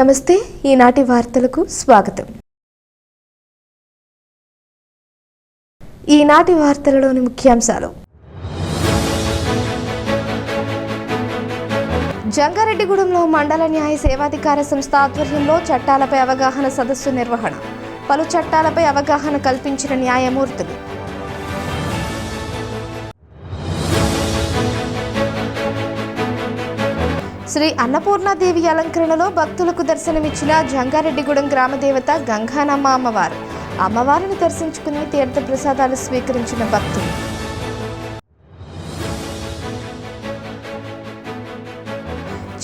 నమస్తే ఈనాటి వార్తలకు స్వాగతం. ఈనాటి వార్తలలోని ముఖ్యాంశాలు. జంగారెడ్డిగూడెంలో మండల న్యాయ సేవాధికార సంస్థ ఆధ్వర్యంలో చట్టాలపై అవగాహన సదస్సు నిర్వహణ. పలు చట్టాలపై అవగాహన కల్పించిన న్యాయమూర్తులు. శ్రీ అన్నపూర్ణాదేవి అలంకరణలో భక్తులకు దర్శనమిచ్చిన జంగారెడ్డిగూడెం గ్రామదేవత గంగానమ్మ అమ్మవారు. అమ్మవారిని దర్శించుకుని తీర్థ ప్రసాదాలు స్వీకరించిన భక్తులు.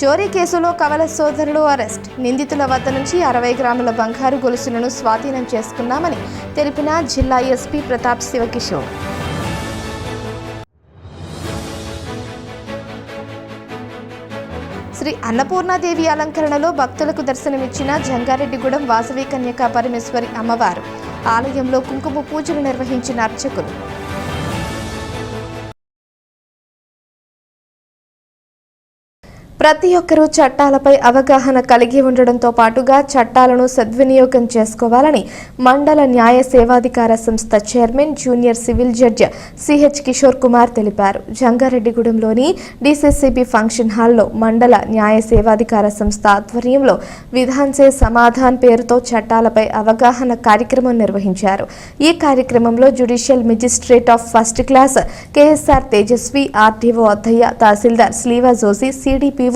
చోరీ కేసులో కవల సోదరులు అరెస్ట్. నిందితుల వద్ద నుంచి 60 గ్రాముల బంగారు గొలుసులను స్వాధీనం చేసుకున్నామని తెలిపిన జిల్లా ఎస్పీ ప్రతాప్ శివకిషోర్. శ్రీ అన్నపూర్ణాదేవి అలంకరణలో భక్తులకు దర్శనమిచ్చిన జంగారెడ్డిగూడెం వాసవి కన్యకా పరమేశ్వరి అమ్మవారు. ఆలయంలో కుంకుమ పూజలు నిర్వహించిన అర్చకులు. ప్రతి ఒక్కరూ చట్టాలపై అవగాహన కలిగి ఉండడంతో పాటుగా చట్టాలను సద్వినియోగం చేసుకోవాలని మండల న్యాయ సేవాధికార సంస్థ chairman junior civil judge CH Kishore Kumar తెలిపారు. జంగారెడ్డిగూడెంలోని డిసిసిబి ఫంక్షన్ హాల్లో మండల న్యాయ సేవాధికార సంస్థ ఆధ్వర్యంలో విధాన్ సే సమాధాన్ పేరుతో చట్టాలపై అవగాహన కార్యక్రమం నిర్వహించారు. ఈ కార్యక్రమంలో judicial magistrate of first class KSR Tejaswi, RTO Addayya, tahsildar Sleeva Josi, CDP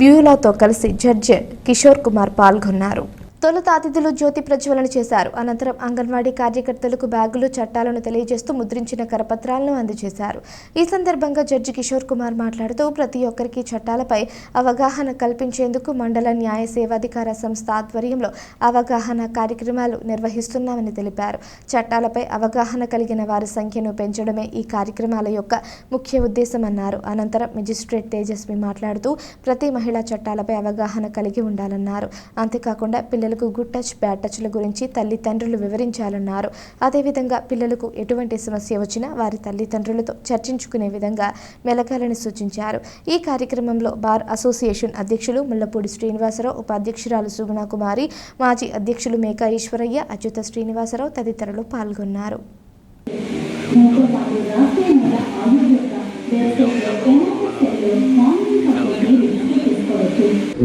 బ్యూలాతో కలిసి జడ్జి కిషోర్ కుమార్ పాల్గొన్నారు. తొలుత అతిథులు జ్యోతి ప్రజ్వలన చేశారు. అనంతరం అంగన్వాడీ కార్యకర్తలకు బ్యాగులు, చట్టాలను తెలియజేస్తూ ముద్రించిన కరపత్రాలను అందజేశారు. ఈ సందర్భంగా జడ్జి కిషోర్ కుమార్ మాట్లాడుతూ ప్రతి ఒక్కరికి చట్టాలపై అవగాహన కల్పించేందుకు మండల న్యాయ సేవాధికార సంస్థ ఆధ్వర్యంలో అవగాహన కార్యక్రమాలు నిర్వహిస్తున్నామని తెలిపారు. చట్టాలపై అవగాహన కలిగిన వారి సంఖ్యను పెంచడమే ఈ కార్యక్రమాల యొక్క ముఖ్య ఉద్దేశమన్నారు. అనంతరం మెజిస్ట్రేట్ తేజస్వి మాట్లాడుతూ ప్రతి మహిళా చట్టాలపై అవగాహన కలిగి ఉండాలన్నారు. అంతేకాకుండా పిల్లలకు గుడ్ టచ్, బ్యాడ్ టచ్ల గురించి తల్లిదండ్రులు వివరించాలన్నారు. అదేవిధంగా పిల్లలకు ఎటువంటి సమస్య వచ్చినా వారి తల్లిదండ్రులతో చర్చించుకునే విధంగా మెలగాలని సూచించారు. ఈ కార్యక్రమంలో బార్ అసోసియేషన్ అధ్యక్షులు ముల్లపూడి శ్రీనివాసరావు, ఉపాధ్యక్షురాలు సుగుణ కుమారి, మాజీ అధ్యక్షులు మేకా ఈశ్వరయ్య, అచ్యుత శ్రీనివాసరావు తదితరులు పాల్గొన్నారు.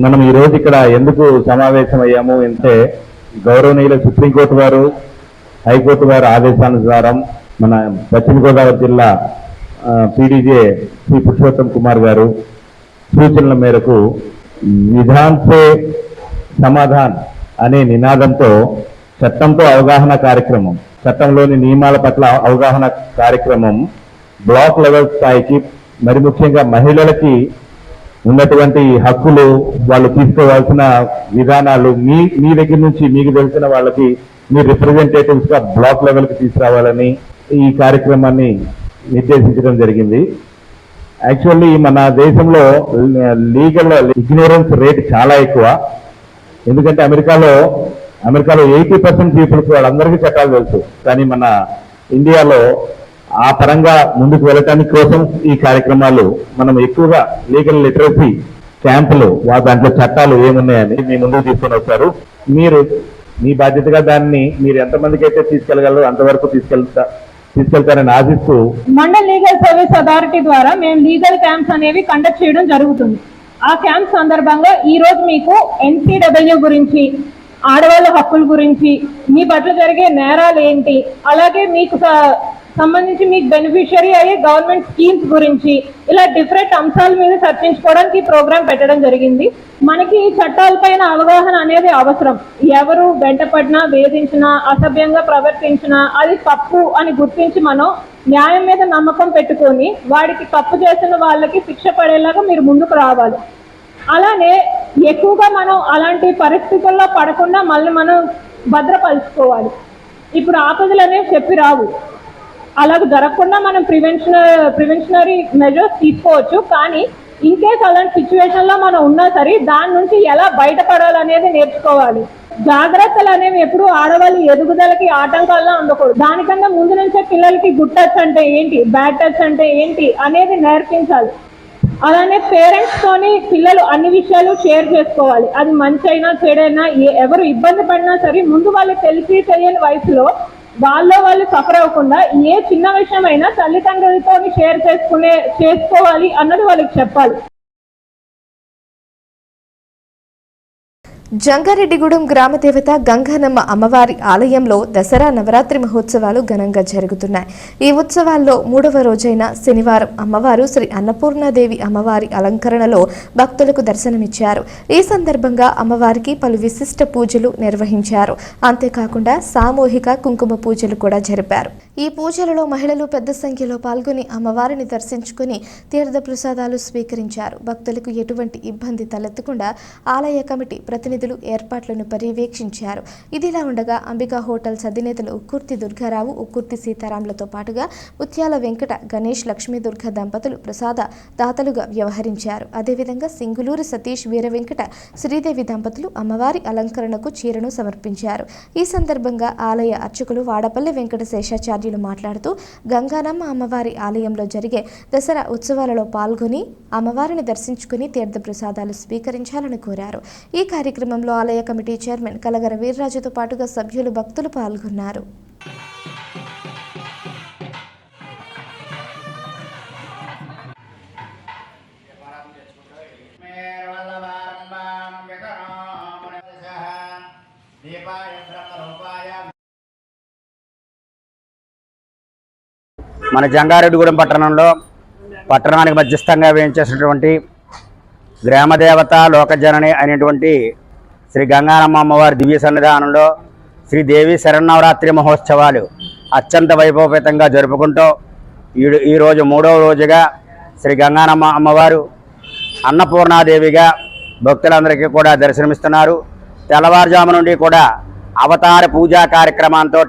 మనం ఈ రోజు ఇక్కడ ఎందుకు సమావేశమయ్యాము అంటే గౌరవనీయుల సుప్రీంకోర్టు వారు, హైకోర్టు వారి ఆదేశానుసారం మన పశ్చిమ గోదావరి జిల్లా పీడీజే శ్రీ పురుషోత్తం కుమార్ గారు సూచనల మేరకు విధాన్ సే సమాధాన్ అనే నినాదంతో చట్టంతో అవగాహన కార్యక్రమం, చట్టంలోని నియమాల పట్ల అవగాహన కార్యక్రమం బ్లాక్ లెవెల్ స్థాయికి, మరి ముఖ్యంగా మహిళలకి ఉన్నటువంటి హక్కులు, వాళ్ళు తీసుకోవాల్సిన విధానాలు మీ దగ్గర నుంచి మీకు తెలిసిన వాళ్ళకి మీ రిప్రజెంటేటివ్స్ గా బ్లాక్ లెవెల్ కి తీసుకురావాలని ఈ కార్యక్రమాన్ని నిర్దేశించడం జరిగింది. యాక్చువల్లీ మన దేశంలో లీగల్ ఇగ్నోరెన్స్ రేట్ చాలా ఎక్కువ. ఎందుకంటే అమెరికాలో 80% పీపుల్స్ వాళ్ళందరికీ చట్టాలు తెలుసు. కానీ మన ఇండియాలో ఆ పరంగా ముందుకు వెళ్ళటానికి కోసం ఈ కార్యక్రమాలు మనం ఎక్కువగా లీగల్ లిటరసీ క్యాంపులు, దాంట్లో చట్టాలు ఏమున్నాయని మీ ముందుకు తీసుకొని వచ్చారు. మీరు మీ బాధ్యతగా దాన్ని మీరు ఎంతమందికి అయితే తీసుకెళ్లగలరో అంతవరకు తీసుకెళ్తారని ఆశిస్తూ మండల్ లీగల్ సర్వీస్ అథారిటీ ద్వారా మేము లీగల్ క్యాంప్స్ అనేవి కండక్ట్ చేయడం జరుగుతుంది. ఆ క్యాంప్ సందర్భంగా ఈ రోజు మీకు NCW గురించి, ఆడవాళ్ళ హక్కుల గురించి, మీ పట్ల జరిగే నేరాలు ఏంటి, అలాగే మీకు సంబంధించి మీకు బెనిఫిషియరీ అయ్యే గవర్నమెంట్ స్కీమ్స్ గురించి, ఇలా డిఫరెంట్ అంశాల మీద చర్చించుకోవడానికి ప్రోగ్రామ్ పెట్టడం జరిగింది. మనకి ఈ చట్టాలపైన అవగాహన అనేది అవసరం. ఎవరు వెంటపడినా, వేధించినా, అసభ్యంగా ప్రవర్తించినా అది తప్పు అని గుర్తించి మనం న్యాయం మీద నమ్మకం పెట్టుకొని వాడికి తప్పు చేసిన వాళ్ళకి శిక్ష పడేలాగా మీరు ముందుకు రావాలి. అలానే ఎక్కువగా మనం అలాంటి పరిస్థితుల్లో పడకుండా మళ్ళీ మనం భద్రపరుచుకోవాలి. ఇప్పుడు ఆపదలు అనేవి చెప్పి రావు, అలాగ జరగకుండా మనం ప్రివెన్షనరీ మెజర్స్ తీసుకోవచ్చు. కానీ ఇన్ కేస్ అలాంటి సిచ్యువేషన్లో మనం ఉన్నా సరే దాని నుంచి ఎలా బయటపడాలనేది నేర్చుకోవాలి. జాగ్రత్తలు అనేవి ఎప్పుడు ఆడవాళ్ళ ఎదుగుదలకి ఆటంకాల్లో ఉండకూడదు. దానికన్నా ముందు నుంచే పిల్లలకి గుడ్ టచ్ అంటే ఏంటి, బ్యాడ్ టచ్ అంటే ఏంటి అనేది నేర్పించాలి. అలానే పేరెంట్స్ తోని పిల్లలు అన్ని విషయాలు షేర్ చేసుకోవాలి. అది మంచి అయినా చెడైనా ఎవరు ఇబ్బంది పడినా సరే ముందు వాళ్ళు తెలియని వయసులో వాళ్ళు సఫర్ అవ్వకుండా ఏ చిన్న విషయం అయినా తల్లిదండ్రులతో షేర్ చేసుకోవాలి అన్నది వాళ్ళకి చెప్పాలి. జంగారెడ్డిగూడెం గ్రామదేవత గంగానమ్మ అమ్మవారి ఆలయంలో దసరా నవరాత్రి మహోత్సవాలు ఘనంగా జరుగుతున్నాయి. ఈ ఉత్సవాల్లో 3వ రోజైన శనివారం అమ్మవారు శ్రీ అన్నపూర్ణాదేవి అమ్మవారి అలంకరణలో భక్తులకు దర్శనమిచ్చారు. ఈ సందర్భంగా అమ్మవారికి పలు విశిష్ట పూజలు నిర్వహించారు. అంతేకాకుండా సామూహిక కుంకుమ పూజలు కూడా జరిపారు. ఈ పూజలలో మహిళలు పెద్ద సంఖ్యలో పాల్గొని అమ్మవారిని దర్శించుకుని తీర్థ ప్రసాదాలు స్వీకరించారు. భక్తులకు ఎటువంటి ఇబ్బంది తలెత్తకుండా ఆలయ కమిటీ ప్రతినిధులు ఏర్పాట్లను పర్యవేక్షించారు. ఇదిలా ఉండగా అంబికా హోటల్స్ అధినేతలు ఉక్కుర్తి దుర్గారావు, ఉక్కుర్తి సీతారాంలతో పాటుగా ముత్యాల వెంకట, గణేష్, లక్ష్మీ దుర్గ దంపతులు ప్రసాద దాతలుగా వ్యవహరించారు. అదేవిధంగా సింగులూరు సతీష్, వీర వెంకట, శ్రీదేవి దంపతులు అమ్మవారి అలంకరణకు చీరను సమర్పించారు. ఈ సందర్భంగా ఆలయ అర్చకులు వాడపల్లి వెంకట శేషాచార్యులు మాట్లాడుతూ గంగానమ్మ అమ్మవారి ఆలయంలో జరిగే దసరా ఉత్సవాలలో పాల్గొని అమ్మవారిని దర్శించుకుని తీర్థ ప్రసాదాలు స్వీకరించాలని కోరారు. ఈ కార్యక్రమంలో ఆలయ కమిటీ చైర్మన్ కలగర వీర్రాజుతో పాటుగా సభ్యులు, భక్తులు పాల్గొన్నారు. మన జంగారెడ్డిగూడెం పట్టణానికి మధ్యస్థంగా వేయించేసినటువంటి గ్రామదేవత లోకజనని అయినటువంటి శ్రీ గంగానమ్మ అమ్మవారి దివ్య సన్నిధానంలో శ్రీదేవి శరన్నవరాత్రి మహోత్సవాలు అత్యంత వైభవపేతంగా జరుపుకుంటూ ఈరోజు 3వ రోజుగా శ్రీ గంగానమ్మ అమ్మవారు అన్నపూర్ణాదేవిగా భక్తులందరికీ కూడా దర్శనమిస్తున్నారు. తెల్లవారుజాము నుండి కూడా అవతార పూజా కార్యక్రమంతో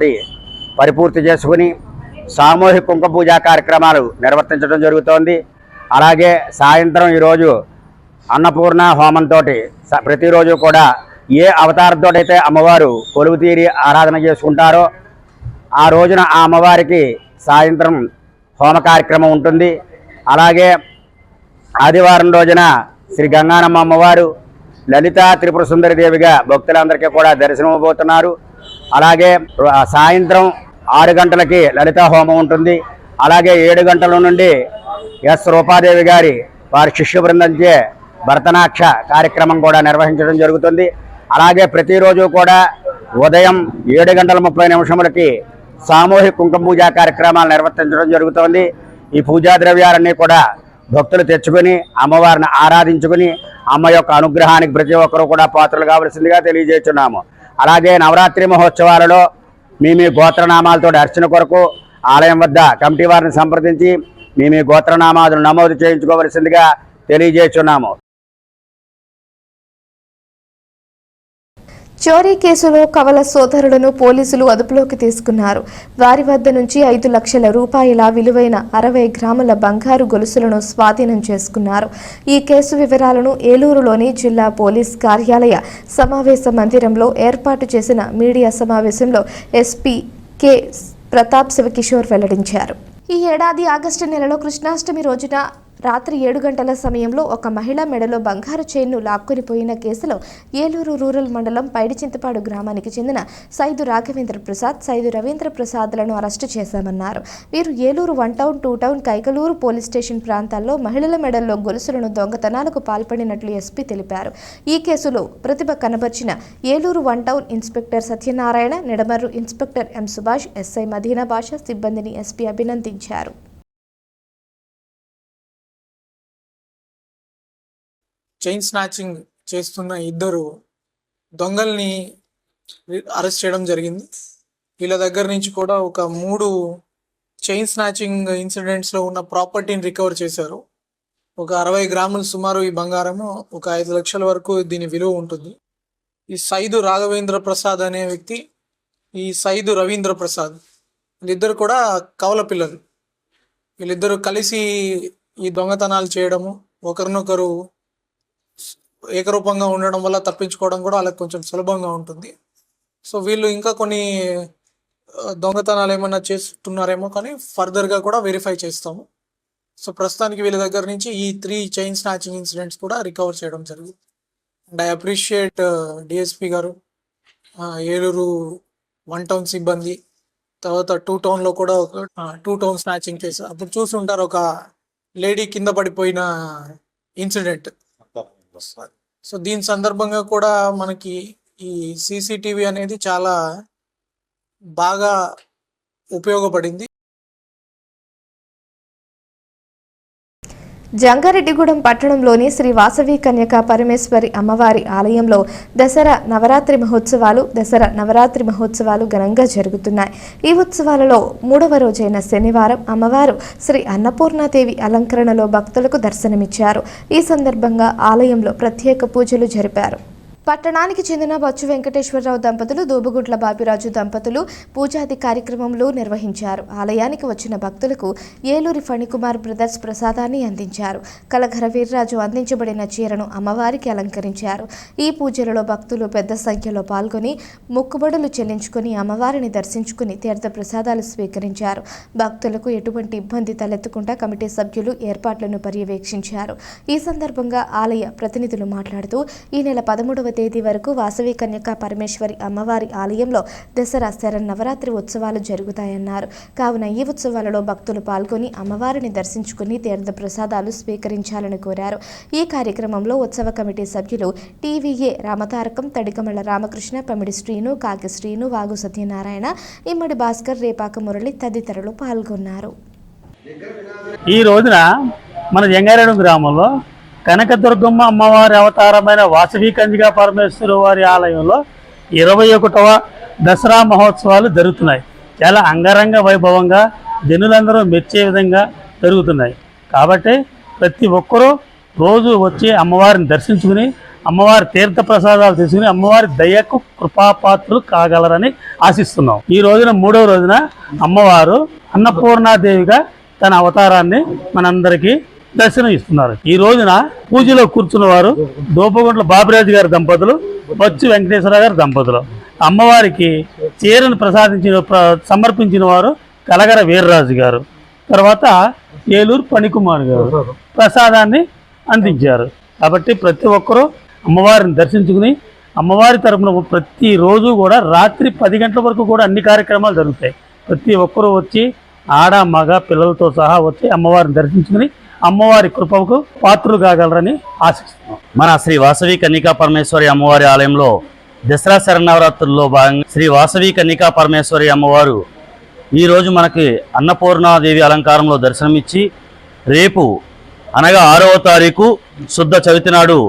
పరిపూర్తి చేసుకుని సామూహిక కుంకుమ పూజా కార్యక్రమాలు నిర్వర్తించడం జరుగుతోంది. అలాగే సాయంత్రం ఈరోజు అన్నపూర్ణ హోమంతో ప్రతిరోజు కూడా ఏ అవతారంతో అయితే అమ్మవారు కొలువు తీరి ఆరాధన చేసుకుంటారో ఆ రోజున ఆ అమ్మవారికి సాయంత్రం హోమ కార్యక్రమం ఉంటుంది. అలాగే ఆదివారం రోజున శ్రీ గంగానమ్మ అమ్మవారు లలితా త్రిపుర సుందరి దేవిగా భక్తులందరికీ కూడా దర్శనమవుతున్నారు. అలాగే సాయంత్రం 6 గంటలకి లలితా హోమం ఉంటుంది. అలాగే 7 గంటల నుండి ఎస్ రూపాదేవి గారి వారి శిష్య బృందంచే భరతనాట్య కార్యక్రమం కూడా నిర్వహించడం జరుగుతుంది. అలాగే ప్రతిరోజు కూడా ఉదయం 7:30 సామూహిక కుంకుమ పూజా కార్యక్రమాలు నిర్వర్తించడం జరుగుతోంది. ఈ పూజా ద్రవ్యాలన్నీ కూడా భక్తులు తెచ్చుకొని అమ్మవారిని ఆరాధించుకుని అమ్మ యొక్క అనుగ్రహానికి ప్రతి ఒక్కరూ కూడా పాత్రలు కావలసిందిగా తెలియజేస్తున్నాము. అలాగే నవరాత్రి మహోత్సవాలలో మీ గోత్రనామాలతో అర్చన కొరకు ఆలయం వద్ద కమిటీ వారిని సంప్రదించి మీ గోత్రనామాలను నమోదు చేయించుకోవలసిందిగా తెలియజేస్తున్నాము. చోరీ కేసులో కవల సోదరులను పోలీసులు అదుపులోకి తీసుకున్నారు. వారి వద్ద నుంచి 5 లక్షల రూపాయల విలువైన 60 గ్రాముల బంగారు గొలుసులను స్వాధీనం చేసుకున్నారు. ఈ కేసు వివరాలను ఏలూరులోని జిల్లా పోలీస్ కార్యాలయ సమావేశ మందిరంలో ఏర్పాటు చేసిన మీడియా సమావేశంలో ఎస్పీ కె ప్రతాప్ శివకిషోర్ వెల్లడించారు. ఈ ఏడాది ఆగస్టు నెలలో కృష్ణాష్టమి రోజున రాత్రి 7 గంటల సమయంలో ఒక మహిళ మెడలో బంగారు చైన్ను లాక్కొనిపోయిన కేసులో ఏలూరు రూరల్ మండలం పైడిచింతపాడు గ్రామానికి చెందిన సైదు రాఘవేంద్ర ప్రసాద్, సైదు రవీంద్ర ప్రసాద్లను అరెస్టు చేశామన్నారు. వీరు Eluru 1 town, 2 town, Kaikaluru police station ప్రాంతాల్లో మహిళల మెడల్లో గొలుసులను దొంగతనాలకు పాల్పడినట్లు ఎస్పీ తెలిపారు. ఈ కేసులో ప్రతిభ కనబర్చిన Eluru 1 town inspector Satyanarayana, Nidamarru inspector M Subhash, SI Madina Basha సిబ్బందిని ఎస్పీ అభినందించారు. చైన్ స్నాచింగ్ చేస్తున్న 2 దొంగల్ని అరెస్ట్ చేయడం జరిగింది. వీళ్ళ దగ్గర నుంచి కూడా ఒక 3 చైన్ స్నాచింగ్ ఇన్సిడెంట్స్లో ఉన్న ప్రాపర్టీని రికవర్ చేశారు. ఒక 60 గ్రాములు సుమారు ఈ బంగారము, ఒక 5 లక్షల వరకు దీని విలువ ఉంటుంది. ఈ సైదు రాఘవేంద్ర ప్రసాద్ అనే వ్యక్తి, ఈ సైదు రవీంద్ర ప్రసాద్, వీళ్ళిద్దరు కూడా కవల పిల్లలు. వీళ్ళిద్దరూ కలిసి ఈ దొంగతనాలు చేయడము, ఒకరినొకరు ఏకరూపంగా ఉండడం వల్ల తప్పించుకోవడం కూడా వాళ్ళకి కొంచెం సులభంగా ఉంటుంది. సో వీళ్ళు ఇంకా కొన్ని దొంగతనాలు ఏమన్నా చేస్తున్నారేమో కానీ ఫర్దర్గా కూడా వెరిఫై చేస్తాము. సో ప్రస్తుతానికి వీళ్ళ దగ్గర నుంచి ఈ 3 చైన్ స్నాచింగ్ ఇన్సిడెంట్స్ కూడా రికవర్ చేయడం జరిగింది. అండ్ ఐ అప్రిషియేట్ డిఎస్పి గారు, ఏలూరు 1 టౌన్ సిబ్బంది, తర్వాత 2 టౌన్లో కూడా ఒక 2 టౌన్ స్నాచింగ్ కేసు. అప్పుడు చూస్తుంటారు ఒక లేడీ కింద పడిపోయిన ఇన్సిడెంట్. సో దీని సందర్భంగా కూడా మనకి ఈ సీసీటీవీ అనేది చాలా బాగా ఉపయోగపడింది. జంగారెడ్డిగూడెం పట్టణంలోని శ్రీ వాసవి కన్యకా పరమేశ్వరి అమ్మవారి ఆలయంలో దసరా నవరాత్రి మహోత్సవాలు ఘనంగా జరుగుతున్నాయి. ఈ ఉత్సవాలలో 3వ రోజైన శనివారం అమ్మవారు శ్రీ అన్నపూర్ణాదేవి అలంకరణలో భక్తులకు దర్శనమిచ్చారు. ఈ సందర్భంగా ఆలయంలో ప్రత్యేక పూజలు జరిపారు. పట్టణానికి చెందిన బొచ్చు వెంకటేశ్వరరావు దంపతులు, దూబగుంట్ల బాపిరాజు దంపతులు పూజాది కార్యక్రమంలో నిర్వహించారు. ఆలయానికి వచ్చిన భక్తులకు ఏలూరి ఫణికుమార్ బ్రదర్స్ ప్రసాదాన్ని అందించారు. కలఘర వీర్రాజు అందించబడిన చీరను అమ్మవారికి అలంకరించారు. ఈ పూజలలో భక్తులు పెద్ద సంఖ్యలో పాల్గొని మొక్కుబడులు చెల్లించుకుని అమ్మవారిని దర్శించుకుని తీర్థ ప్రసాదాలు స్వీకరించారు. భక్తులకు ఎటువంటి ఇబ్బంది తలెత్తకుండా కమిటీ సభ్యులు ఏర్పాట్లను పర్యవేక్షించారు. ఈ సందర్భంగా ఆలయ ప్రతినిధులు మాట్లాడుతూ ఈ నెల 13వ తేదీ వరకు వాసవి కన్యకా పరమేశ్వరి అమ్మవారి ఆలయంలో దసరా శరన్నవరాత్రి ఉత్సవాలు జరుగుతాయన్నారు. కావున ఈ ఉత్సవాలలో భక్తులు పాల్గొని అమ్మవారిని దర్శించుకుని తీర్థ ప్రసాదాలు స్వీకరించాలని కోరారు. ఈ కార్యక్రమంలో ఉత్సవ కమిటీ సభ్యులు టీవీఏ రామతారకం, తడికమల రామకృష్ణ, పమిడి శ్రీను, కాకి శ్రీను, వాగు సత్యనారాయణ, ఇమ్మడి భాస్కర్, రేపాక మురళి తదితరులు పాల్గొన్నారు. ఈ రోజున మన జంగారెడ్డి గ్రామంలో కనకదుర్గమ్మ అమ్మవారి అవతారమైన వాసవి కన్యకా పరమేశ్వరి వారి ఆలయంలో 21వ దసరా మహోత్సవాలు జరుగుతున్నాయి. చాలా అంగరంగ వైభవంగా జనులందరూ మెచ్చే విధంగా జరుగుతున్నాయి. కాబట్టి ప్రతి ఒక్కరూ రోజు వచ్చి అమ్మవారిని దర్శించుకుని అమ్మవారి తీర్థ ప్రసాదాలు తీసుకుని అమ్మవారి దయకు కృపాపాత్రులు కాగలరని ఆశిస్తున్నాం. ఈ రోజున 3వ రోజున అమ్మవారు అన్నపూర్ణాదేవిగా తన అవతారాన్ని మనందరికీ దర్శనం ఇస్తున్నారు. ఈ రోజున పూజలో కూర్చున్న వారు దూపగుంట్ల బాపిరాజు గారి దంపతులు, బొచ్చు వెంకటేశ్వర గారి దంపతులు. అమ్మవారికి చీరను సమర్పించిన వారు కలగర వీర్రాజు గారు, తర్వాత ఏలూరు ఫణికుమార్ గారు ప్రసాదాన్ని అందించారు. కాబట్టి ప్రతి ఒక్కరూ అమ్మవారిని దర్శించుకుని అమ్మవారి తరపున ప్రతిరోజు కూడా రాత్రి 10 గంటల వరకు కూడా అన్ని కార్యక్రమాలు జరుగుతాయి. ప్రతి ఒక్కరూ వచ్చి ఆడ మగ పిల్లలతో సహా వచ్చి అమ్మవారిని దర్శించుకుని అమ్మవారి కృపకు పాత్రులు కాగలరని ఆశిస్తున్నాం. మన శ్రీ వాసవి కన్యకా పరమేశ్వరి అమ్మవారి ఆలయంలో దసరా శరన్నవరాత్రుల్లో భాగంగా శ్రీ వాసవి కన్యకా పరమేశ్వరి అమ్మవారు ఈరోజు మనకి అన్నపూర్ణాదేవి అలంకారంలో దర్శనమిచ్చి రేపు అనగా 6వ తారీఖు శుద్ధ చవితి నాడు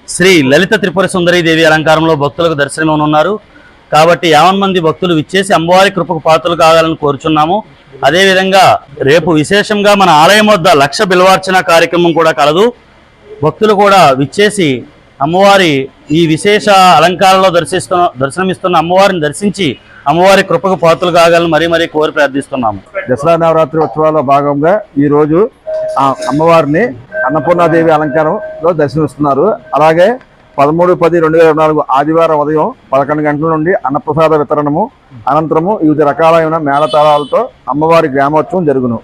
శ్రీ లలిత త్రిపుర సుందరీదేవి అలంకారంలో భక్తులకు దర్శనమివ్వనున్నారు. కాబట్టి 50 మంది భక్తులు విచ్చేసి అమ్మవారి కృపకు పాత్రలు కావాలని కోరుచున్నాము. అదేవిధంగా రేపు విశేషంగా మన ఆలయం వద్ద 1,00,000 బిల్వార్చన కార్యక్రమం కూడా కలదు. భక్తులు కూడా విచ్చేసి అమ్మవారి ఈ విశేష అలంకారంలో దర్శనమిస్తున్న అమ్మవారిని దర్శించి అమ్మవారి కృపకు పాత్రలు కావాలని మరీ కోరి ప్రార్థిస్తున్నాము. దసరా నవరాత్రి ఉత్సవాల్లో భాగంగా ఈరోజు అమ్మవారిని అన్నపూర్ణాదేవి అలంకారంలో దర్శనమిస్తున్నారు. అలాగే 13/10/2024 ఆదివారం ఉదయం 11 గంటల నుండి అన్నప్రసాద వితరణము అనంతరము వివిధ రకాలైన మేళతాళాలతో అమ్మవారి గ్రామోత్సవం జరుగును.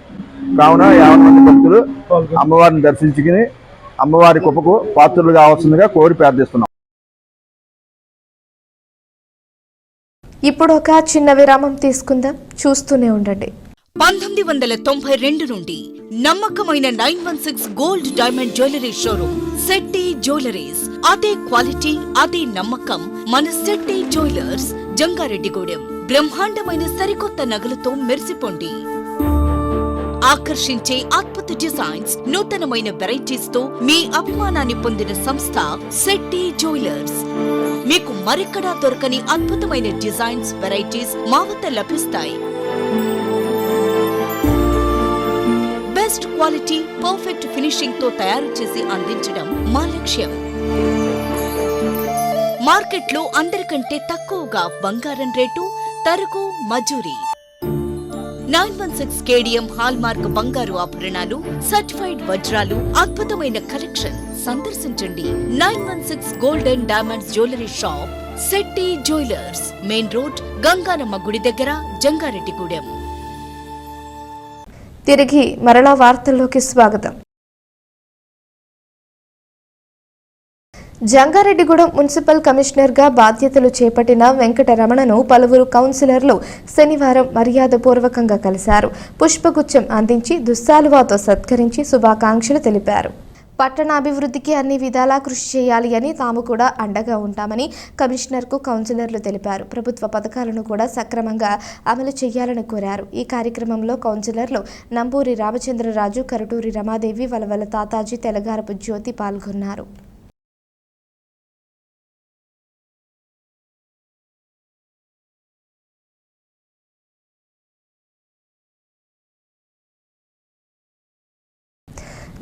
కావున 50 మంది భక్తులు అమ్మవారిని దర్శించుకుని అమ్మవారి కృపకు పాత్రులు కావాల్సిందిగా కోరి ప్రార్థిస్తున్నాం. ఇప్పుడు ఒక చిన్న విరామం తీసుకుందాం, చూస్తూనే ఉండండి. 1992 నుండి నమ్మకమైన 916 gold diamond jewellery showroom Shetty jewelleries. అదే క్వాలిటీ, అదే నమ్మకం మన శెట్టి జ్యువెలర్స్, జంగారెడ్డిగూడెం. బ్రహ్మాండమైన సరికొత్త నగలతో మెరిసిపోండి. ఆకర్షించే అద్భుత డిజైన్స్, నూతనమైన వెరైటీస్ తో మీ అభిమానాన్ని పొందిన సంస్థ శెట్టి జ్యువెలర్స్. మీకు మరెక్కడా దొరకని అద్భుతమైన డిజైన్స్, వెరైటీస్ మా వద్ద లభిస్తాయి. బెస్ట్ క్వాలిటీ, పర్ఫెక్ట్ ఫినిషింగ్ తో తయారు చేసి అందించడం మా లక్ష్యం. మార్కెట్లో అందరికంటే తక్కువగా బంగారం రేటు, తరుగు, మజూరీ. 916 కేడిఎం హాల్ మార్క్ బంగారు ఆభరణాలు, సర్టిఫైడ్ వజ్రాలు, అద్భుతమైన కలెక్షన్. సందర్శించండి 916 gold and diamonds jewellery shop, Shetty jewellers, main road, Ganganamma గుడి దగ్గర, జంగారెడ్డిగూడెం. తిరిగి మరలా వార్తల్లోకి స్వాగతం. జంగారెడ్డిగూడెం మున్సిపల్ కమిషనర్గా బాధ్యతలు చేపట్టిన వెంకటరమణను పలువురు కౌన్సిలర్లు శనివారం మర్యాదపూర్వకంగా కలిశారు. పుష్పగుచ్చం అందించి దుస్సాలువాతో సత్కరించి శుభాకాంక్షలు తెలిపారు. పట్టణాభివృద్ధికి అన్ని విధాలా కృషి చేయాలి అని తాము కూడా అండగా ఉంటామని కమిషనర్కు కౌన్సిలర్లు తెలిపారు. ప్రభుత్వ పథకాలను కూడా సక్రమంగా అమలు చేయాలని కోరారు. ఈ కార్యక్రమంలో కౌన్సిలర్లు నంబూరి రామచంద్రరాజు, కరటూరి రమాదేవి, వలవల తాతాజీ, తెలగారపు జ్యోతి పాల్గొన్నారు.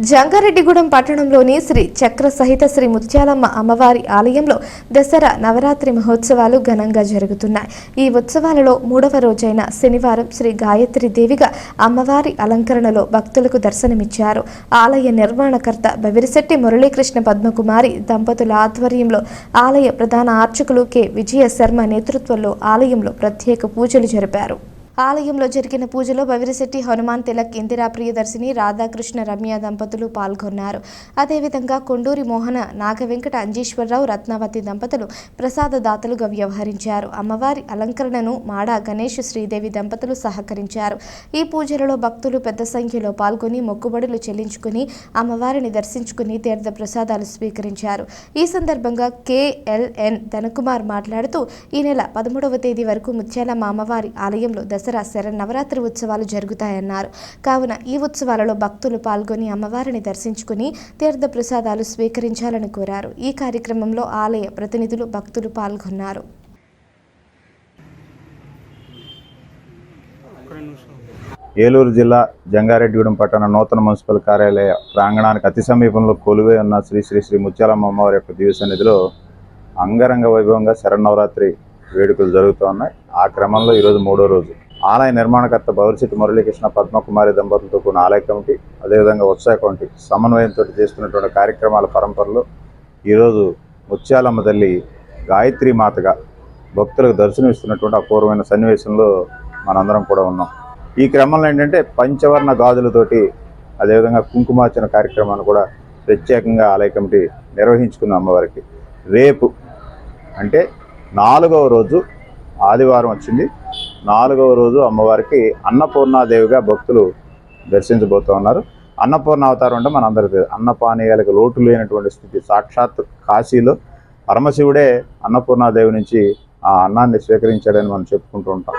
జంగారెడ్డిగూడెం పట్టణంలోని శ్రీ చక్ర సహిత శ్రీ ముత్యాలమ్మ అమ్మవారి ఆలయంలో దసరా నవరాత్రి మహోత్సవాలు ఘనంగా జరుగుతున్నాయి. ఈ ఉత్సవాలలో 3వ రోజైన శనివారం శ్రీ గాయత్రి దేవిగా అమ్మవారి అలంకరణలో భక్తులకు దర్శనమిచ్చారు. ఆలయ నిర్మాణకర్త బవిరిశెట్టి మురళీకృష్ణ పద్మకుమారి దంపతుల ఆధ్వర్యంలో ఆలయ ప్రధాన అర్చకులు కె విజయ శర్మ నేతృత్వంలో ఆలయంలో ప్రత్యేక పూజలు జరిపారు. ఆలయంలో జరిగిన పూజలో బవిరిశెట్టి హనుమాన్ తిలక్, ఇందిరా ప్రియదర్శిని, రాధాకృష్ణ రమ్య దంపతులు పాల్గొన్నారు. అదేవిధంగా కొండూరి మోహన, నాగవెంకట అంజీశ్వరరావు, రత్నావతి దంపతులు ప్రసాదదాతలుగా వ్యవహరించారు. అమ్మవారి అలంకరణను మాడా గణేష్, శ్రీదేవి దంపతులు సహకరించారు. ఈ పూజలలో భక్తులు పెద్ద సంఖ్యలో పాల్గొని మొక్కుబడులు చెల్లించుకుని అమ్మవారిని దర్శించుకుని తీర్థ ప్రసాదాలు స్వీకరించారు. ఈ సందర్భంగా KLN ధనకుమార్ మాట్లాడుతూ ఈ నెల 13వ తేదీ వరకు ముత్యాలమ్మ అమ్మవారి ఆలయంలో దసరా శరన్నవరాత్రి ఉత్సవాలు జరుగుతాయన్నారు. కావున ఈ ఉత్సవాలలో భక్తులు పాల్గొని అమ్మవారిని దర్శించుకుని తీర్థ ప్రసాదాలు స్వీకరించాలని కోరారు. ఈ కార్యక్రమంలో ఆలయ ప్రతినిధులు, భక్తులు పాల్గొన్నారు. ఏలూరు జిల్లా జంగారెడ్డిగూడెం పట్టణ నూతన మున్సిపల్ కార్యాలయ ప్రాంగణానికి అతి సమీపంలో కొలువై ఉన్న శ్రీ శ్రీ శ్రీ ముత్యాలమ్మ అమ్మవారి యొక్క దివ్య సన్నిధిలో అంగరంగ వైభవంగా శరన్నవరాత్రి వేడుకలు జరుగుతూ ఉన్నాయి. ఆ క్రమంలో ఈరోజు 3వ రోజు. ఆలయ నిర్మాణకర్త బవిరిశెట్టి మురళీకృష్ణ పద్మకుమారి దంపతులతో కూడిన ఆలయ కమిటీ, అదేవిధంగా ఉత్సవ కమిటీ సమన్వయంతో చేస్తున్నటువంటి కార్యక్రమాల పరంపరలో ఈరోజు ముత్యాలమ్మ తల్లి గాయత్రి మాతగా భక్తులకు దర్శనమిస్తున్నటువంటి అపూర్వమైన సన్నివేశంలో మనందరం కూడా ఉన్నాం. ఈ క్రమంలో ఏంటంటే పంచవర్ణ గాజులతోటి అదేవిధంగా కుంకుమార్చన కార్యక్రమాన్ని కూడా ప్రత్యేకంగా ఆలయ కమిటీ నిర్వహించుకున్న అమ్మవారికి రేపు అంటే 4వ రోజు ఆదివారం వచ్చింది. 4వ రోజు అమ్మవారికి అన్నపూర్ణాదేవిగా భక్తులు దర్శించబోతూ ఉన్నారు. అన్నపూర్ణ అవతారం అంటే మనందరికీ తెలుసు. అన్నపానీయాలకు లోటు లేనటువంటి స్థితి. సాక్షాత్ కాశీలో పరమశివుడే అన్నపూర్ణాదేవి నుంచి ఆ అన్నాన్ని స్వీకరించాడని మనం చెప్పుకుంటూ ఉంటాం.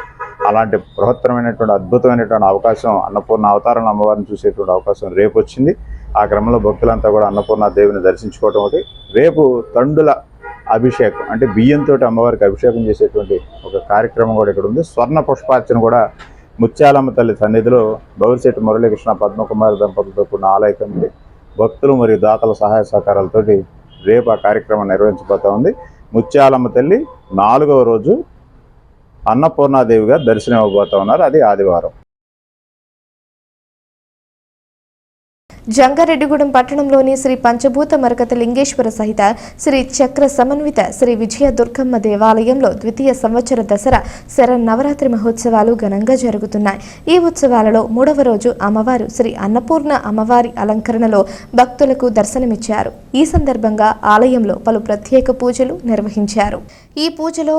అలాంటి బృహత్తరమైనటువంటి అద్భుతమైనటువంటి అవకాశం అన్నపూర్ణ అవతారంలో అమ్మవారిని చూసేటువంటి అవకాశం రేపు వచ్చింది. ఆ క్రమంలో భక్తులంతా కూడా అన్నపూర్ణాదేవిని దర్శించుకోవటం ఒకటి. రేపు తండుల అభిషేకం అంటే బియ్యంతో అమ్మవారికి అభిషేకం చేసేటువంటి ఒక కార్యక్రమం కూడా ఇక్కడ ఉంది. స్వర్ణ పుష్పార్చన కూడా ముత్యాలమ్మ తల్లి సన్నిధిలో బవిరిశెట్టి మురళీకృష్ణ పద్మకుమారి దంపతులతో కూడిన ఆలయ కమిటీ, భక్తులు మరియు దాతల సహాయ సహకారాలతోటి రేపు ఆ కార్యక్రమం నిర్వహించబోతా ఉంది. ముత్యాలమ్మ తల్లి 4వ రోజు అన్నపూర్ణాదేవిగా దర్శనం ఇవ్వబోతా ఉన్నారు. అది ఆదివారం. జంగారెడ్డిగూడెం పట్టణంలోని శ్రీ పంచభూత మరకత లింగేశ్వర సహిత శ్రీ చక్ర సమన్విత శ్రీ విజయ దుర్గమ్మ దేవాలయంలో ద్వితీయ సంవత్సర దసరా శరన్నవరాత్రి మహోత్సవాలు ఘనంగా జరుగుతున్నాయి. ఈ ఉత్సవాలలో 3వ రోజు అమ్మవారు శ్రీ అన్నపూర్ణ అమ్మవారి అలంకరణలో భక్తులకు దర్శనమిచ్చారు. ఈ సందర్భంగా ఆలయంలో పలు ప్రత్యేక పూజలు నిర్వహించారు. ఈ పూజలో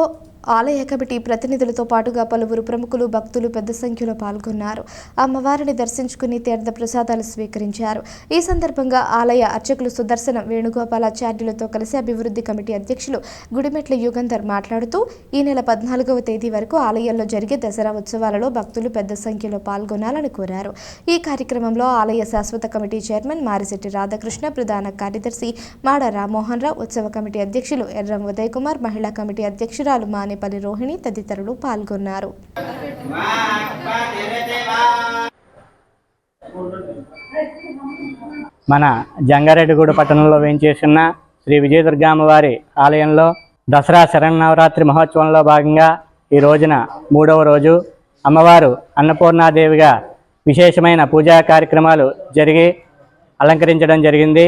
ఆలయ కమిటీ ప్రతినిధులతో పాటుగా పలువురు ప్రముఖులు, భక్తులు పెద్ద సంఖ్యలో పాల్గొన్నారు. అమ్మవారిని దర్శించుకుని తీర్థ ప్రసాదాలు స్వీకరించారు. ఈ సందర్భంగా ఆలయ అర్చకులు సుదర్శనం, వేణుగోపాలాచార్యులతో కలిసి అభివృద్ధి కమిటీ అధ్యక్షులు గుడిమెట్ల యుగంధర్ మాట్లాడుతూ ఈ నెల 14వ తేదీ వరకు ఆలయంలో జరిగే దసరా ఉత్సవాలలో భక్తులు పెద్ద సంఖ్యలో పాల్గొనాలని కోరారు. ఈ కార్యక్రమంలో ఆలయ శాశ్వత కమిటీ చైర్మన్ మారిశెట్టి రాధాకృష్ణ, ప్రధాన కార్యదర్శి మాడ రామ్మోహన్ రావు, ఉత్సవ కమిటీ అధ్యక్షులు ఎర్రం ఉదయ్ కుమార్, మహిళా కమిటీ అధ్యక్షురాలు మానేపల్లి రోహిణి తదితరులు పాల్గొన్నారు. మన జంగారెడ్డిగూడ పట్టణంలో వేంచేసిన శ్రీ విజయదుర్గమ్మవారి ఆలయంలో దసరా శరన్నవరాత్రి మహోత్సవంలో భాగంగా ఈ రోజున 3వ రోజు అమ్మవారు అన్నపూర్ణాదేవిగా విశేషమైన పూజా కార్యక్రమాలు జరిగి అలంకరించడం జరిగింది.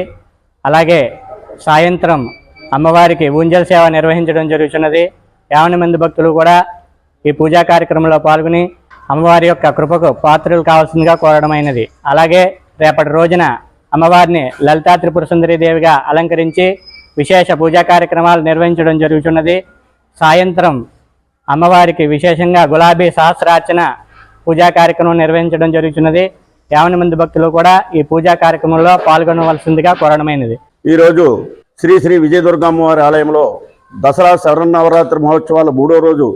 అలాగే సాయంత్రం అమ్మవారికి ఊంజల్ సేవ నిర్వహించడం జరుగుతున్నది. 50 మంది భక్తులు కూడా ఈ పూజా కార్యక్రమంలో పాల్గొని అమ్మవారి యొక్క కృపకు పాత్రలు కావాల్సిందిగా కోరడమైనది. అలాగే రేపటి రోజున అమ్మవారిని లలితా త్రిపుర సుందరి దేవిగా అలంకరించి విశేష పూజా కార్యక్రమాలు నిర్వహించడం జరుగుతున్నది. సాయంత్రం అమ్మవారికి విశేషంగా గులాబీ సహస్రార్చన పూజా కార్యక్రమం నిర్వహించడం జరుగుతున్నది. 50 మంది భక్తులు కూడా ఈ పూజా కార్యక్రమంలో పాల్గొనవలసిందిగా కోరడమైనది. ఈరోజు శ్రీ శ్రీ విజయదుర్గమ్మవారి ఆలయంలో దసరా శరన్నవరాత్రి మహోత్సవాల 3వ రోజు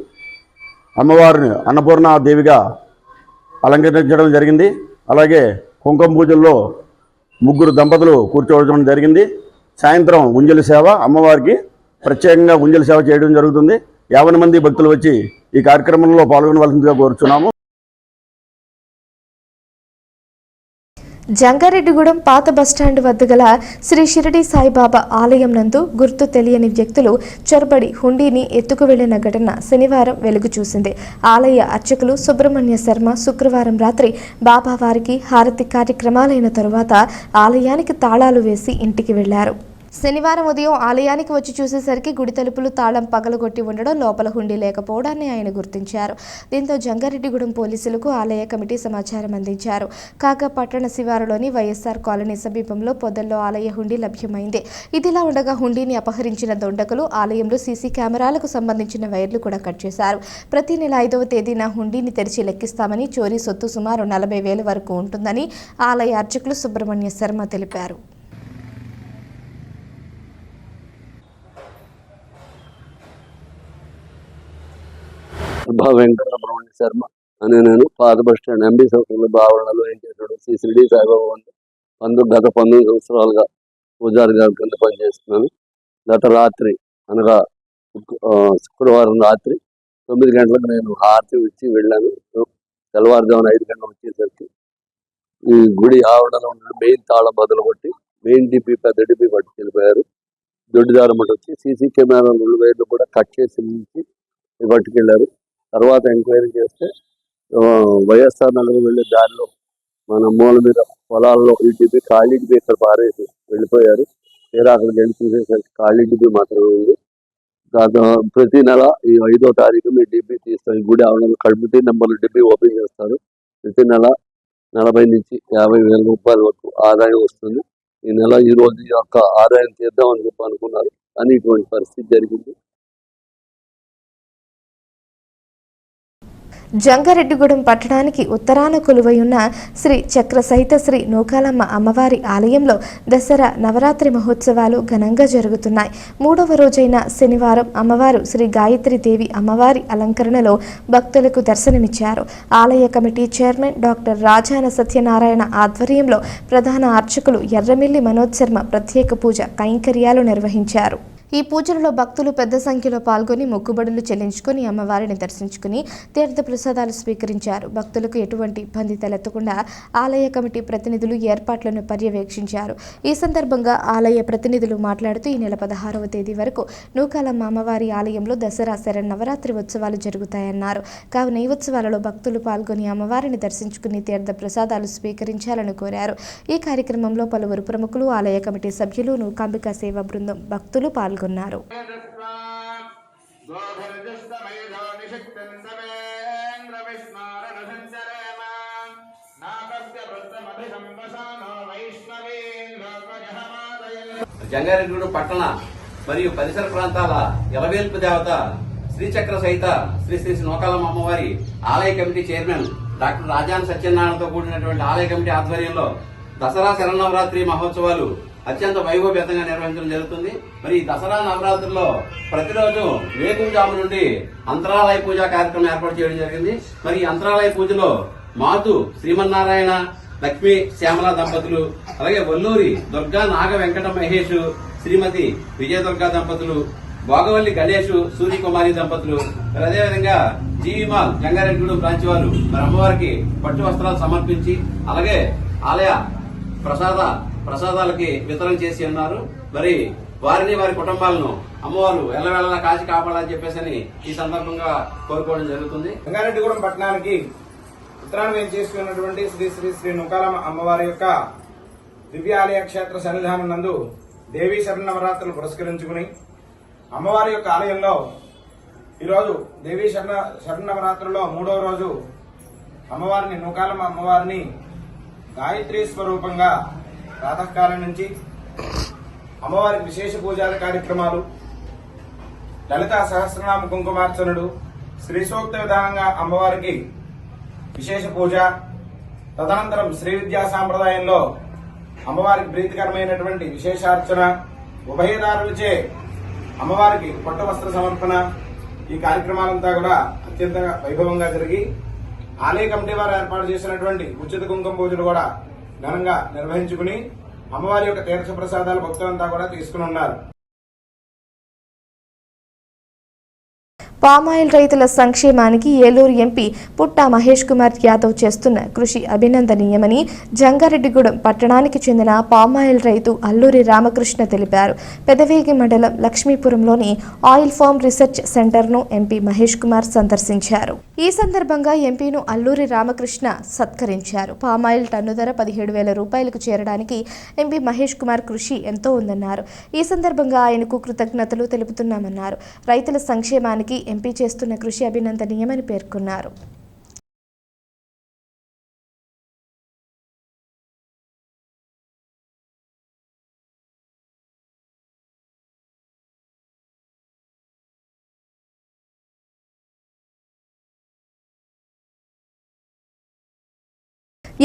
అమ్మవారిని అన్నపూర్ణాదేవిగా అలంకరించడం జరిగింది. అలాగే కుంకుమ పూజల్లో 3 దంపతులు కూర్చోవడం జరిగింది. సాయంత్రం ఉంజలి సేవ, అమ్మవారికి ప్రత్యేకంగా ఉంజలి సేవ చేయడం జరుగుతుంది. 50 మంది భక్తులు వచ్చి ఈ కార్యక్రమంలో పాల్గొనవలసిందిగా కోరుచున్నాము. జంగారెడ్డిగూడెం పాత బస్టాండ్ వద్ద గల శ్రీ షిరిడి సాయిబాబా ఆలయం నందు గుర్తు తెలియని వ్యక్తులు చొరబడి హుండీని ఎత్తుకు వెళ్లిన ఘటన శనివారం వెలుగు చూసింది. ఆలయ అర్చకులు సుబ్రహ్మణ్య శర్మ శుక్రవారం రాత్రి బాబావారికి హారతి కార్యక్రమాలైన తరువాత ఆలయానికి తాళాలు వేసి ఇంటికి వెళ్లారు. శనివారం ఉదయం ఆలయానికి వచ్చి చూసేసరికి గుడి తలుపులు తాళం పగలగొట్టి ఉండడం, లోపల హుండీ లేకపోవడాన్ని ఆయన గుర్తించారు. దీంతో జంగారెడ్డిగూడెం పోలీసులకు ఆలయ కమిటీ సమాచారం అందించారు. కాగా పట్టణ శివారులోని వైఎస్ఆర్ కాలనీ సమీపంలో పొదల్లో ఆలయ హుండీ లభ్యమైంది. ఇదిలా ఉండగా హుండీని అపహరించిన దొండకులు ఆలయంలో సీసీ కెమెరాలకు సంబంధించిన వైర్లు కూడా కట్ చేశారు. ప్రతి నెల 5వ తేదీన హుండీని తెరిచి లెక్కిస్తామని, చోరీ సొత్తు సుమారు 40,000 వరకు ఉంటుందని ఆలయ అర్చకులు సుబ్రహ్మణ్య శర్మ తెలిపారు. వెంకటరమణ శర్మ అని నేను పాత బస్ స్టాండ్ ఎంబీ సౌకర్యంలో బావరణలో ఏం చేశాడు శ్రీ షిరిడి సాయిబాబా గత 19 సంవత్సరాలుగా పూజారి గారి కింద పనిచేస్తున్నాను. గత రాత్రి అనగా శుక్రవారం రాత్రి 9 గంటలకు నేను హారతి ఇచ్చి వెళ్ళాను. తెల్లవారుజామున 5 గంటలకు వచ్చేసరికి ఈ గుడి ఆవరణలో ఉన్న మెయిన్ తాళం బదులు కొట్టి మెయిన్ డిపి పెద్ద డిపి పట్టుకెళ్ళిపోయారు. దొడ్డిదారు మటు వచ్చి సీసీ కెమెరాలు వైర్లు కూడా కట్ చేసి పట్టుకెళ్లారు. తర్వాత ఎంక్వైరీ చేస్తే వైఎస్ఆర్ నగర్ వెళ్ళే దారిలో మన మూల మీద పొలాల్లో ఈ డిపి ఖాళీ డిపి ఇక్కడ పారేసి వెళ్ళిపోయారు. తీరా అక్కడికి వెళ్ళి చూసేసరికి ఖాళీ డిపి మాత్రమే ఉంది. ప్రతి నెల ఈ 5వ తారీఖు మీ డిపి తీస్తారు. ఈ గుడి ఆవరణలో కమిటీ నెంబర్లు డిపి ఓపెన్ చేస్తారు. ప్రతి నెల 40,000 నుంచి 50,000 రూపాయల వరకు ఆదాయం వస్తుంది. ఈ నెల ఈ రోజు యొక్క ఆదాయం చేద్దామని అనుకున్నారు, కానీ ఇటువంటి పరిస్థితి జరిగింది. జంగారెడ్డిగూడెం పట్టణానికి ఉత్తరాన కొలువై ఉన్న శ్రీ చక్ర సహిత శ్రీ నూకాలమ్మ అమ్మవారి ఆలయంలో దసరా నవరాత్రి మహోత్సవాలు ఘనంగా జరుగుతున్నాయి. 3వ రోజైన శనివారం అమ్మవారు శ్రీ గాయత్రి దేవి అమ్మవారి అలంకరణలో భక్తులకు దర్శనమిచ్చారు. ఆలయ committee chairman doctor Rajana Satyanarayana ఆధ్వర్యంలో ప్రధాన అర్చకులు ఎర్రమిల్లి మనోజ్ శర్మ ప్రత్యేక పూజ కైంకర్యాలు నిర్వహించారు. ఈ పూజలలో భక్తులు పెద్ద సంఖ్యలో పాల్గొని మొక్కుబడులు చెల్లించుకుని అమ్మవారిని దర్శించుకుని తీర్థ ప్రసాదాలు స్వీకరించారు. భక్తులకు ఎటువంటి ఇబ్బంది తలెత్తకుండా ఆలయ కమిటీ ప్రతినిధులు ఏర్పాట్లను పర్యవేక్షించారు. ఈ సందర్భంగా ఆలయ ప్రతినిధులు మాట్లాడుతూ ఈ నెల 16వ తేదీ వరకు నూకాలమ్మ అమ్మవారి ఆలయంలో దసరా శరన్నవరాత్రి ఉత్సవాలు జరుగుతాయన్నారు. కావున ఈ ఉత్సవాలలో భక్తులు పాల్గొని అమ్మవారిని దర్శించుకుని తీర్థ ప్రసాదాలు స్వీకరించాలని కోరారు. ఈ కార్యక్రమంలో పలువురు ప్రముఖులు, ఆలయ కమిటీ సభ్యులు, నూకాంబిక సేవా బృందం భక్తులు పాల్గొన్నారు. జంగారెడ్డిగూడెం పట్టణ మరియు పరిసర ప్రాంతాల ఎలవేల్పు దేవత శ్రీచక్ర సహిత శ్రీ శ్రీ నూకాలమ్మ అమ్మవారి ఆలయ కమిటీ చైర్మన్ డాక్టర్ రాజాన్ సత్యనారాయణతో కూడినటువంటి ఆలయ కమిటీ ఆధ్వర్యంలో దసరా శరన్నవరాత్రి మహోత్సవాలు అత్యంత వైభవపేతంగా నిర్వహించడం జరుగుతుంది. మరి ఈ దసరా నవరాత్రుల్లో ప్రతిరోజు వేకువజాము నుండి అంతరాలయ పూజా కార్యక్రమం ఏర్పాటు చేయడం జరిగింది. మరి ఈ అంతరాలయ పూజలో మాతు శ్రీమన్నారాయణ లక్ష్మీ శ్యామల దంపతులు, అలాగే వల్లూరి దుర్గా నాగ వెంకట మహేష్ శ్రీమతి విజయదుర్గా దంపతులు, భోగవల్లి గణేష్ సూర్యకుమారి దంపతులు, మరి అదేవిధంగా జీవిమాల్ జంగారెడ్డిగూడెం బ్రాంచ్ వారు మరి అమ్మవారికి పట్టు వస్త్రాలు సమర్పించి అలాగే ఆలయ ప్రసాదాలకి వితరణ చేసి ఉన్నారు. మరి వారిని వారి కుటుంబాలను అమ్మవారు ఎల్లవేళలా కాచి కాపాడాలని చెప్పేసి ఈ సందర్భంగా కోరుకోవడం జరుగుతుంది. జంగారెడ్డిగూడెం పట్టణానికి ఉత్తరాన వేం చేసుకున్నటువంటి శ్రీ శ్రీ శ్రీ నూకాలమ్మ అమ్మవారి యొక్క దివ్యాలయ క్షేత్ర సన్నిధానం నందు దేవీ శరన్నవరాత్రులు పురస్కరించుకుని అమ్మవారి యొక్క ఆలయంలో ఈరోజు దేవీ శరన్నవరాత్రుల్లో 3వ రోజు అమ్మవారిని నూకాలమ్మ అమ్మవారిని గాయత్రి స్వరూపంగా ప్రాతకాలం నుంచి అమ్మవారికి విశేష పూజా కార్యక్రమాలు, లలితా సహస్రనామ కుంకుమార్చనుడు, శ్రీ సూక్త విధానంగా అమ్మవారికి విశేష పూజ, తదనంతరం శ్రీ విద్యా సాంప్రదాయంలో అమ్మవారికి ప్రీతికరమైనటువంటి విశేషార్చన, ఉభయదారులచే అమ్మవారికి పట్టు వస్త్ర సమర్పణ, ఈ కార్యక్రమాలంతా కూడా అత్యంత వైభవంగా జరిగి ఆలయ కమిటీ వారు ఏర్పాటు చేసినటువంటి ఉచిత కుంకుమ పూజలు కూడా ఘనంగా నిర్వహించుకుని అమ్మవారి యొక్క తీర్థ ప్రసాదాలు భక్తులంతా కూడా తీసుకుని ఉన్నారు. పామాయిల్ రైతుల సంక్షేమానికి ఏలూరు ఎంపీ పుట్టా మహేష్ కుమార్ యాదవ్ చేస్తున్న కృషి అభినందనీయమని జంగారెడ్డిగూడెం పట్టణానికి చెందిన పామాయిల్ రైతు అల్లూరి రామకృష్ణ తెలిపారు. పెదవేగి మండలం లక్ష్మీపురంలోని ఆయిల్ ఫార్మ్ రీసెర్చ్ సెంటర్ను ఎంపీ మహేష్ కుమార్ సందర్శించారు. ఈ సందర్భంగా ఎంపీను అల్లూరి రామకృష్ణ సత్కరించారు. పామాయిల్ టన్ను ధర 17,000 రూపాయలకు చేరడానికి ఎంపీ మహేష్ కుమార్ కృషి ఎంతో ఉందన్నారు. ఈ సందర్భంగా ఆయనకు కృతజ్ఞతలు తెలుపుతున్నామన్నారు. రైతుల సంక్షేమానికి ఎంపీ చేస్తున్న కృషి అభినందనీయమని పేర్కొన్నారు.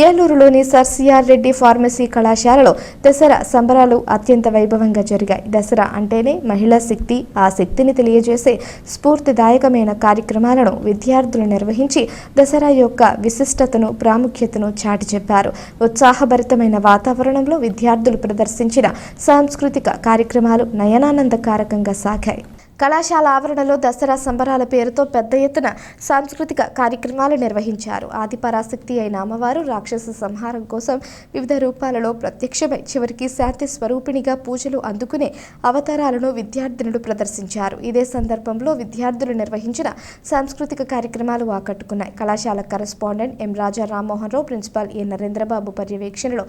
ఏలూరులోని సర్ సిఆర్ రెడ్డి ఫార్మసీ కళాశాలలో దసరా సంబరాలు అత్యంత వైభవంగా జరిగాయి. దసరా అంటేనే మహిళా శక్తి, ఆ శక్తిని తెలియజేసే స్ఫూర్తిదాయకమైన కార్యక్రమాలను విద్యార్థులు నిర్వహించి దసరా యొక్క విశిష్టతను, ప్రాముఖ్యతను చాటి చెప్పారు. ఉత్సాహభరితమైన వాతావరణంలో విద్యార్థులు ప్రదర్శించిన సాంస్కృతిక కార్యక్రమాలు నయనానందకారకంగా సాగాయి. కళాశాల ఆవరణలో దసరా సంబరాల పేరుతో పెద్ద ఎత్తున సాంస్కృతిక కార్యక్రమాలు నిర్వహించారు. ఆదిపరాశక్తి అయిన అమ్మవారు రాక్షస సంహారం కోసం వివిధ రూపాలలో ప్రత్యక్షమై చివరికి శాంతి స్వరూపిణిగా పూజలు అందుకునే అవతారాలను విద్యార్థినులు ప్రదర్శించారు. ఇదే సందర్భంలో విద్యార్థులు నిర్వహించిన సాంస్కృతిక కార్యక్రమాలు ఆకట్టుకున్నాయి. కళాశాల కరెస్పాండెంట్ ఎం రాజా రామ్మోహన్ రావు, ప్రిన్సిపాల్ ఏ నరేంద్రబాబు పర్యవేక్షణలో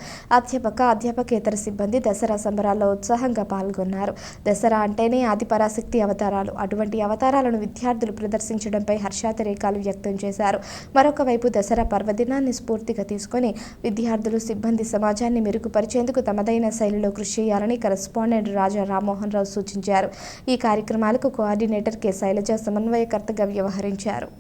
అధ్యాపకేతర సిబ్బంది దసరా సంబరాల్లో ఉత్సాహంగా పాల్గొన్నారు. దసరా అంటేనే ఆదిపరాశక్తి అవతారాలు. అటువంటి అవతారాలను విద్యార్థులు ప్రదర్శించడంపై హర్షాతిరేకాలు వ్యక్తం చేశారు. మరొక వైపు దసరా పర్వదినాన్ని స్ఫూర్తిగా తీసుకొని విద్యార్థులు, సిబ్బంది సమాజాన్ని మెరుగుపరిచేందుకు తమదైన శైలిలో కృషి చేయాలని కరెస్పాండెంట్ రాజా రామ్మోహన్ రావు సూచించారు. ఈ కార్యక్రమాలకు కోఆర్డినేటర్ కె శైలజ సమన్వయకర్తగా వ్యవహరించారు.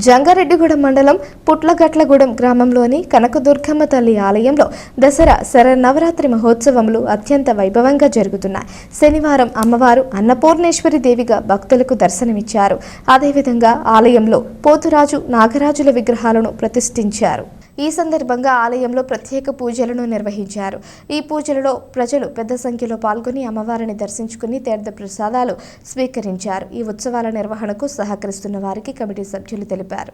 జంగారెడ్డిగూడెం మండలం పుట్లగట్లగూడెం గ్రామంలోని కనకదుర్గమ్మ తల్లి ఆలయంలో దసరా శరన్నవరాత్రి మహోత్సవములు అత్యంత వైభవంగా జరుగుతున్నాయి. శనివారం అమ్మవారు అన్నపూర్ణేశ్వరి దేవిగా భక్తులకు దర్శనమిచ్చారు. అదేవిధంగా ఆలయంలో పోతురాజు, నాగరాజుల విగ్రహాలను ప్రతిష్ఠించారు. ఈ సందర్భంగా ఆలయంలో ప్రత్యేక పూజలను నిర్వహించారు. ఈ పూజలలో ప్రజలు పెద్ద సంఖ్యలో పాల్గొని అమ్మవారిని దర్శించుకుని తీర్థ ప్రసాదాలు స్వీకరించారు. ఈ ఉత్సవాల నిర్వహణకు సహకరిస్తున్న వారికి కమిటీ సభ్యులు తెలిపారు.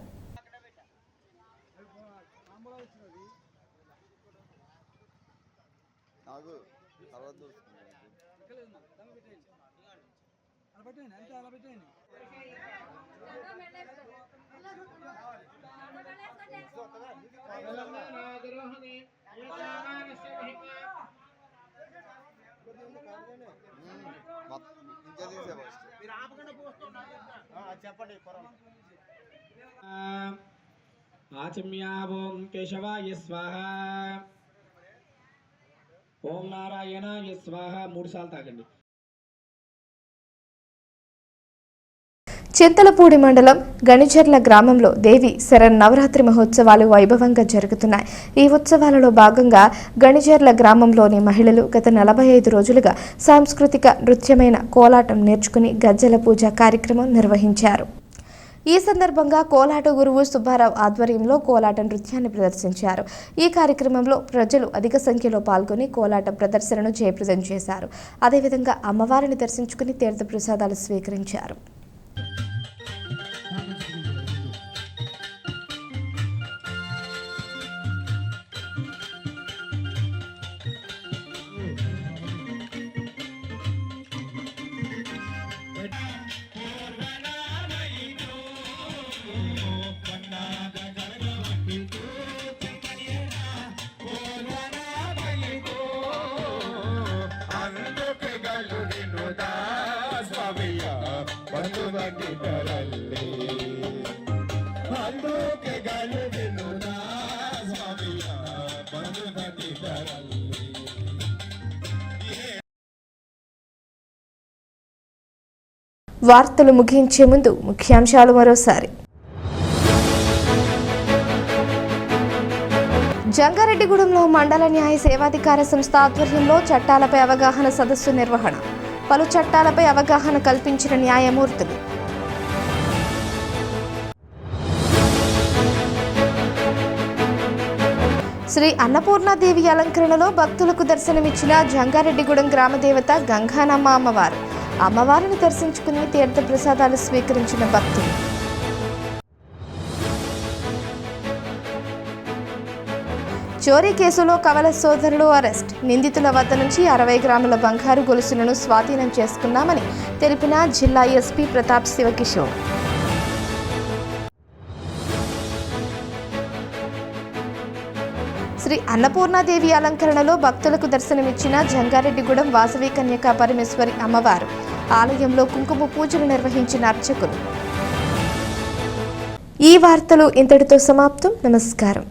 ఆచమ్యావం కేశవాయ స్వాహ, ఓం నారాయణాయ స్వాహ 3 సార్లు తాగండి. చింతలపూడి మండలం గణిచెర్ల గ్రామంలో దేవి శరన్నవరాత్రి మహోత్సవాలు వైభవంగా జరుగుతున్నాయి. ఈ ఉత్సవాలలో భాగంగా గణిచెర్ల గ్రామంలోని మహిళలు గత 45 రోజులుగా సాంస్కృతిక నృత్యమైన కోలాటం నేర్చుకుని గజ్జల పూజ కార్యక్రమం నిర్వహించారు. ఈ సందర్భంగా కోలాట గురువు సుబ్బారావు ఆధ్వర్యంలో కోలాట నృత్యాన్ని ప్రదర్శించారు. ఈ కార్యక్రమంలో ప్రజలు అధిక సంఖ్యలో పాల్గొని కోలాట ప్రదర్శనను జయప్రదం చేశారు. అదేవిధంగా అమ్మవారిని దర్శించుకుని తీర్థ ప్రసాదాలు స్వీకరించారు. వార్తలు ముగించే ముందు ముఖ్యాంశాలు మరోసారి. జంగారెడ్డిగూడెంలో మండల న్యాయ సేవాధికార సంస్థ ఆధ్వర్యంలో చట్టాలపై అవగాహన సదస్సు నిర్వహణ. పలు చట్టాలపై అవగాహన కల్పించిన న్యాయమూర్తులు. శ్రీ అన్నపూర్ణాదేవి అలంకరణలో భక్తులకు దర్శనమిచ్చిన జంగారెడ్డిగూడెం గ్రామదేవత గంగానమ్మ అమ్మవారు. అమ్మవారిని దర్శించుకుని తీర్థ ప్రసాదాలు స్వీకరించిన భక్తులు. చోరీ కేసులో కవల సోదరులు అరెస్ట్. నిందితుల వద్ద నుంచి 60 గ్రాముల బంగారు గొలుసులను స్వాధీనం చేసుకున్నామని తెలిపిన జిల్లా ఎస్పీ ప్రతాప్ శివకిషోర్. శ్రీ అన్నపూర్ణాదేవి అలంకరణలో భక్తులకు దర్శనమిచ్చిన జంగారెడ్డిగూడెం వాసవి కన్యకా పరమేశ్వరి అమ్మవారు. ఆలయంలో కుంకుమ పూజలు నిర్వహించిన అర్చకులు. ఈ వార్తలు ఇంతటితో సమాప్తం. నమస్కారం.